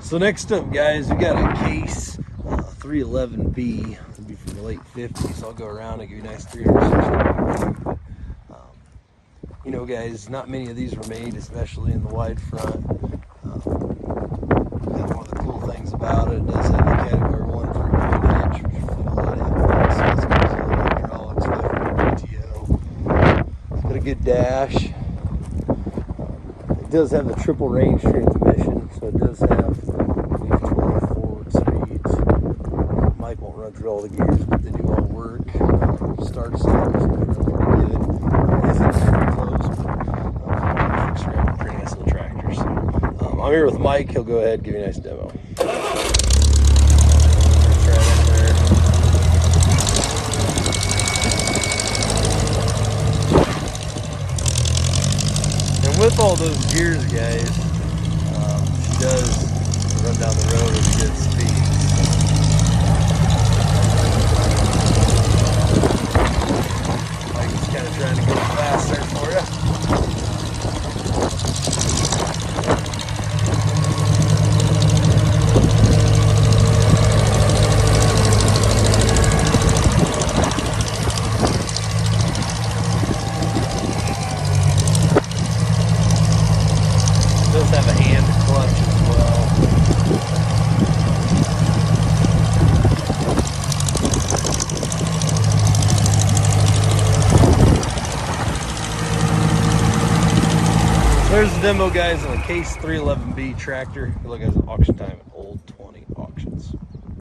So next up, guys, we got a Case 311B. It'll be from the late 50s. I'll go around and give you a nice 360. You know, guys, not many of these were made, especially in the wide front. One of the cool things about it, does have a Category 1 3-point hitch, which is really a lot of influence. It's got hydraulics, 5-point PTO. It's got a good dash. It does have the triple range transmission, so it does have 20 forward speeds. Mike won't run through all the gears, but they do all work. Start stop is pretty good. It isn't super close, but it's a pretty nice little tractor. So, I'm here with Mike. He'll go ahead and give you a nice demo. And with all those gears, guys, she does run down the road at a good speed. Mike's kind of trying to go fast there for you. Does have a hand clutch as well. There's the demo, guys, on a Case 311B tractor. Look at the auction time at Old 20 Auctions.